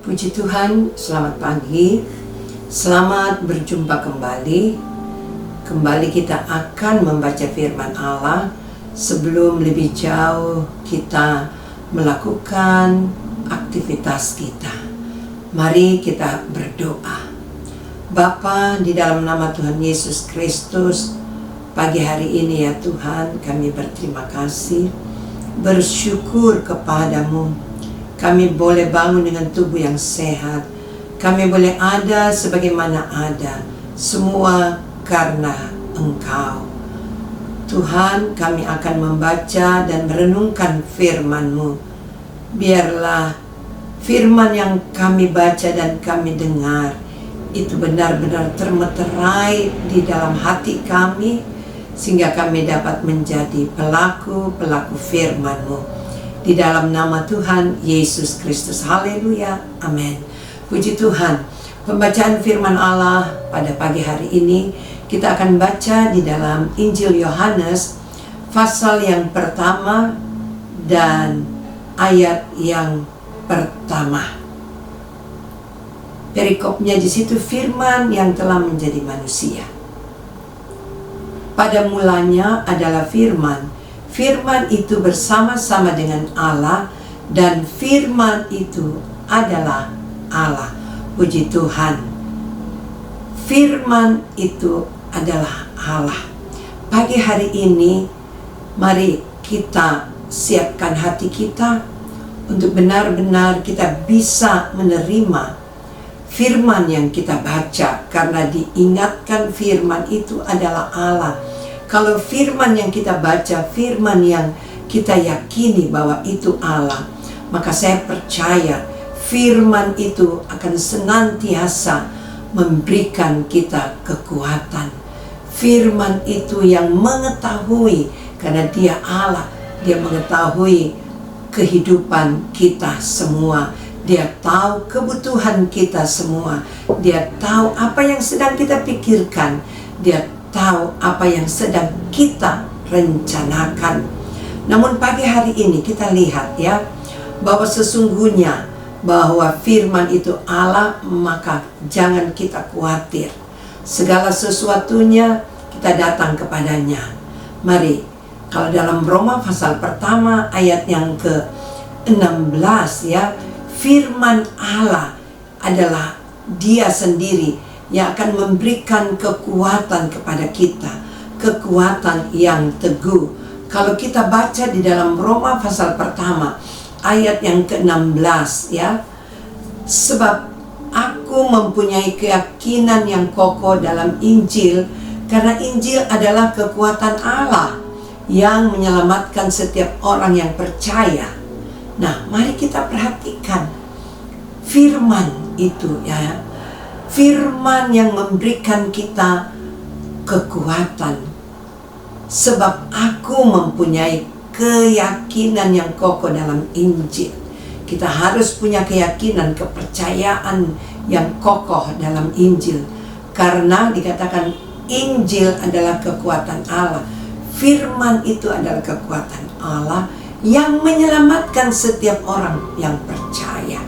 Puji Tuhan, selamat pagi, selamat berjumpa kembali. Kembali kita akan membaca firman Allah. Sebelum lebih jauh kita melakukan aktivitas kita, mari kita berdoa. Bapa, di dalam nama Tuhan Yesus Kristus, pagi hari ini ya Tuhan, kami berterima kasih, bersyukur kepadamu. Kami boleh bangun dengan tubuh yang sehat. Kami boleh ada sebagaimana ada. Semua karena Engkau. Tuhan, kami akan membaca dan merenungkan firman-Mu. Biarlah firman yang kami baca dan kami dengar itu benar-benar termeterai di dalam hati kami, sehingga kami dapat menjadi pelaku-pelaku firman-Mu. Di dalam nama Tuhan Yesus Kristus. Haleluya. Amin. Puji Tuhan. Pembacaan firman Allah pada pagi hari ini kita akan baca di dalam Injil Yohanes pasal yang pertama dan ayat yang pertama. Perikopnya di situ, firman yang telah menjadi manusia. Pada mulanya adalah firman. Firman itu bersama-sama dengan Allah, dan firman itu adalah Allah. Puji Tuhan. Firman itu adalah Allah. Pagi hari ini, mari kita siapkan hati kita untuk benar-benar kita bisa menerima firman yang kita baca, karena diingatkan firman itu adalah Allah. Kalau firman yang kita baca, firman yang kita yakini bahwa itu Allah, maka saya percaya firman itu akan senantiasa memberikan kita kekuatan. Firman itu yang mengetahui, karena dia Allah, dia mengetahui kehidupan kita semua. Dia tahu kebutuhan kita semua. Dia tahu apa yang sedang kita pikirkan. Dia tahu apa yang sedang kita rencanakan. Namun pagi hari ini kita lihat ya, bahwa sesungguhnya bahwa firman itu Allah, maka jangan kita khawatir. Segala sesuatunya kita datang kepadanya. Mari, kalau dalam Roma pasal pertama ayat yang ke-16 ya, firman Allah adalah dia sendiri yang akan memberikan kekuatan kepada kita, kekuatan yang teguh. Kalau kita baca di dalam Roma pasal pertama ayat yang ke-16 ya, sebab aku mempunyai keyakinan yang kokoh dalam Injil, karena Injil adalah kekuatan Allah yang menyelamatkan setiap orang yang percaya. Nah, mari kita perhatikan firman itu ya, firman yang memberikan kita kekuatan. Sebab aku mempunyai keyakinan yang kokoh dalam Injil. Kita harus punya keyakinan, kepercayaan yang kokoh dalam Injil. Karena dikatakan Injil adalah kekuatan Allah. Firman itu adalah kekuatan Allah yang menyelamatkan setiap orang yang percaya.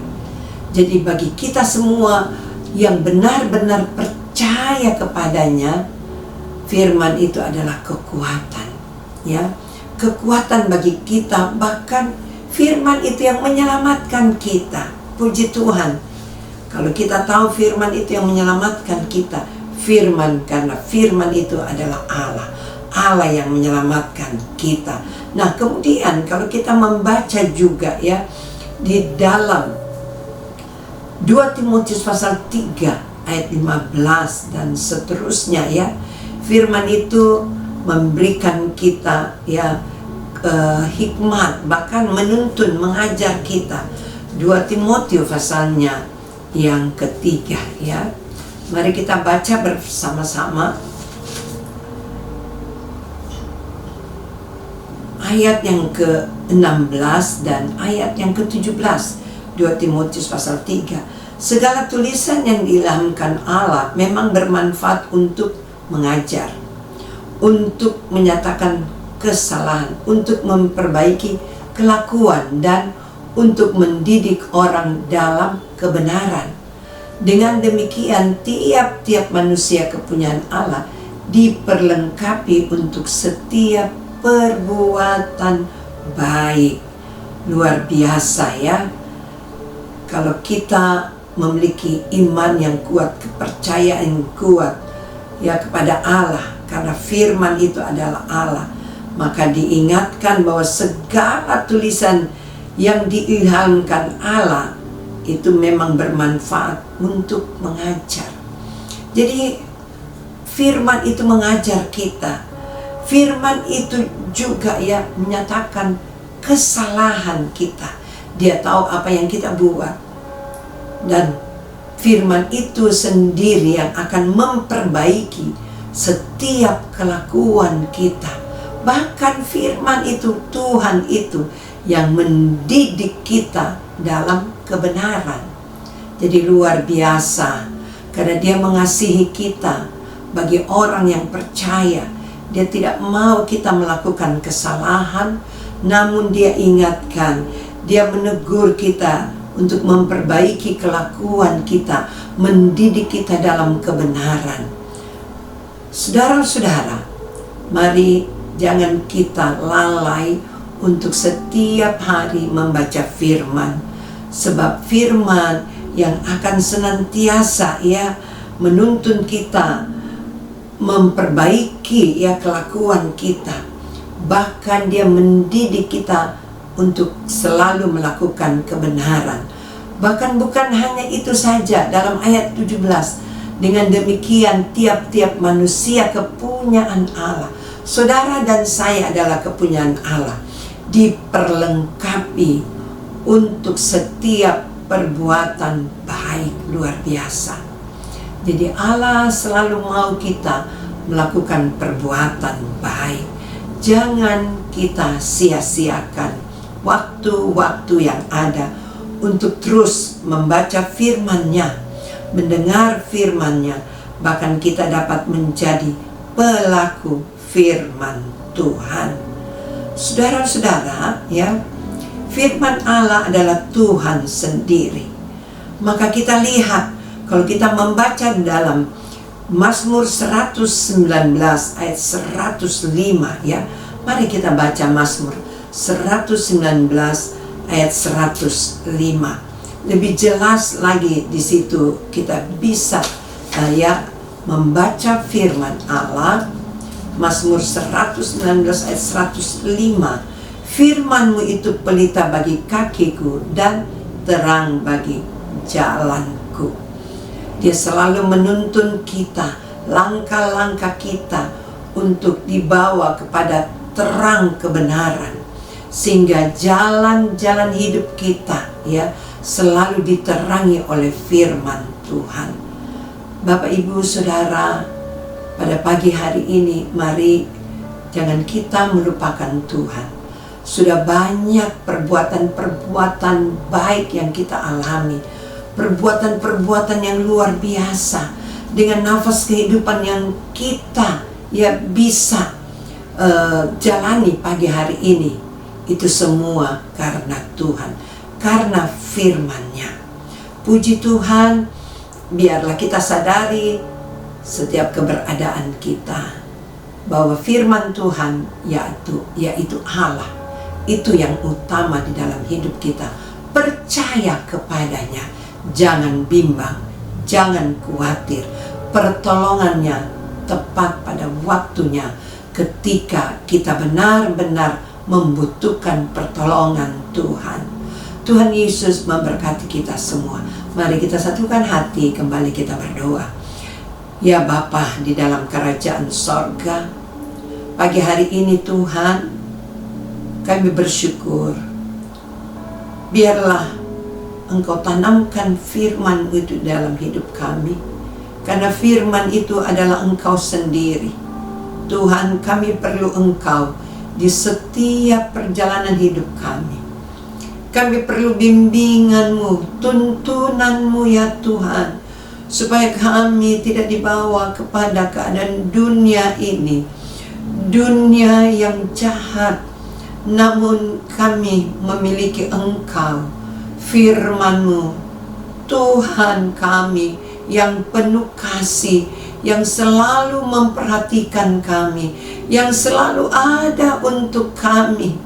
Jadi bagi kita semua yang benar-benar percaya kepadanya, firman itu adalah kekuatan ya, kekuatan bagi kita. Bahkan firman itu yang menyelamatkan kita. Puji Tuhan. Kalau kita tahu firman itu yang menyelamatkan kita, karena firman itu adalah Allah, Allah yang menyelamatkan kita. Nah, kemudian kalau kita membaca juga ya di dalam 2 Timotius pasal 3 ayat 15 dan seterusnya ya, firman itu memberikan kita ya hikmat, bahkan menuntun, mengajar kita. 2 Timotius pasalnya yang ketiga ya. Mari kita baca bersama-sama ayat yang ke-16 dan ayat yang ke-17. 2 Timotius pasal 3. Segala tulisan yang diilhamkan Allah memang bermanfaat untuk mengajar, untuk menyatakan kesalahan, untuk memperbaiki kelakuan, dan untuk mendidik orang dalam kebenaran. Dengan demikian, tiap-tiap manusia kepunyaan Allah diperlengkapi untuk setiap perbuatan baik. Luar biasa ya. Kalau kita memiliki iman yang kuat, kepercayaan yang kuat ya kepada Allah, karena firman itu adalah Allah, maka diingatkan bahwa segala tulisan yang diilhamkan Allah itu memang bermanfaat untuk mengajar. Jadi firman itu mengajar kita. Firman itu juga ya menyatakan kesalahan kita. Dia tahu apa yang kita buat. Dan firman itu sendiri yang akan memperbaiki setiap kelakuan kita. Bahkan firman itu, Tuhan itu yang mendidik kita dalam kebenaran. Jadi luar biasa, karena Dia mengasihi kita. Bagi orang yang percaya, Dia tidak mau kita melakukan kesalahan, namun Dia ingatkan, Dia menegur kita untuk memperbaiki kelakuan kita, mendidik kita dalam kebenaran. Saudara-saudara, mari jangan kita lalai untuk setiap hari membaca firman, sebab firman yang akan senantiasa ya menuntun kita, memperbaiki ya kelakuan kita. Bahkan Dia mendidik kita untuk selalu melakukan kebenaran. Bahkan bukan hanya itu saja, dalam ayat 17, dengan demikian tiap-tiap manusia kepunyaan Allah. Saudara dan saya adalah kepunyaan Allah, diperlengkapi untuk setiap perbuatan baik. Luar biasa. Jadi Allah selalu mau kita melakukan perbuatan baik. Jangan kita sia-siakan waktu-waktu yang ada untuk terus membaca firman-Nya, mendengar firman-Nya, bahkan kita dapat menjadi pelaku firman Tuhan. Saudara-saudara ya, firman Allah adalah Tuhan sendiri. Maka kita lihat, kalau kita membaca dalam Mazmur 119 ayat 105 ya. Mari kita baca Mazmur 119 ayat 105. Lebih jelas lagi di situ kita bisa ya membaca firman Allah. Mazmur 119 ayat 105. Firman-Mu itu pelita bagi kakiku dan terang bagi jalanku. Dia selalu menuntun kita, langkah-langkah kita untuk dibawa kepada terang kebenaran, sehingga jalan-jalan hidup kita ya selalu diterangi oleh firman Tuhan. Bapak, Ibu, Saudara, pada pagi hari ini mari jangan kita melupakan Tuhan. Sudah banyak perbuatan-perbuatan baik yang kita alami, perbuatan-perbuatan yang luar biasa, dengan nafas kehidupan yang kita ya bisa jalani pagi hari ini. Itu semua karena Tuhan, karena firman-Nya. Puji Tuhan, biarlah kita sadari setiap keberadaan kita bahwa firman Tuhan yaitu Allah, itu yang utama di dalam hidup kita. Percaya kepadanya, jangan bimbang, jangan khawatir. Pertolongannya tepat pada waktunya ketika kita benar-benar membutuhkan pertolongan Tuhan. Tuhan Yesus memberkati kita semua. Mari kita satukan hati, kembali kita berdoa. Ya Bapa di dalam kerajaan sorga, pagi hari ini Tuhan, kami bersyukur. Biarlah Engkau tanamkan firman itu dalam hidup kami, karena firman itu adalah Engkau sendiri. Tuhan, kami perlu Engkau di setiap perjalanan hidup kami. Kami perlu bimbingan-Mu, tuntunan-Mu ya Tuhan, supaya kami tidak dibawa kepada keadaan dunia ini, dunia yang jahat, namun kami memiliki Engkau, firman-Mu, Tuhan kami yang penuh kasih, yang selalu memperhatikan kami, yang selalu ada untuk kami.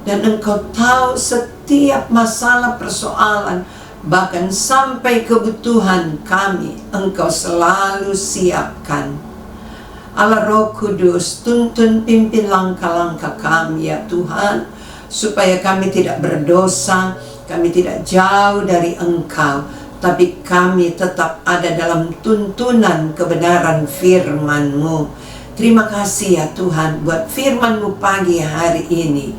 Dan Engkau tahu setiap masalah persoalan, bahkan sampai kebutuhan kami, Engkau selalu siapkan. Allah Roh Kudus, tuntun pimpin langkah-langkah kami ya Tuhan, supaya kami tidak berdosa, kami tidak jauh dari Engkau, tapi kami tetap ada dalam tuntunan kebenaran firman-Mu. Terima kasih ya Tuhan buat firman-Mu pagi hari ini.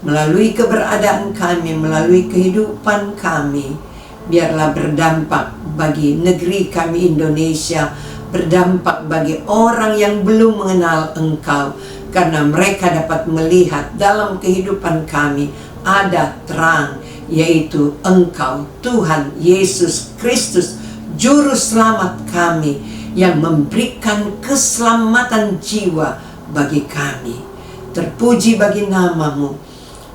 Melalui keberadaan kami, melalui kehidupan kami, biarlah berdampak bagi negeri kami Indonesia, berdampak bagi orang yang belum mengenal Engkau, karena mereka dapat melihat dalam kehidupan kami ada terang, yaitu Engkau, Tuhan Yesus Kristus, Juru Selamat kami, yang memberikan keselamatan jiwa bagi kami. Terpuji bagi nama-Mu.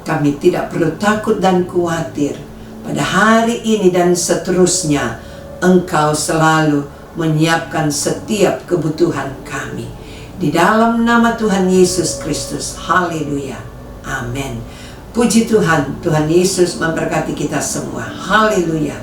Kami tidak perlu takut dan khawatir. Pada hari ini dan seterusnya, Engkau selalu menyiapkan setiap kebutuhan kami. Di dalam nama Tuhan Yesus Kristus. Haleluya. Amin. Puji Tuhan. Tuhan Yesus memberkati kita semua. Haleluya.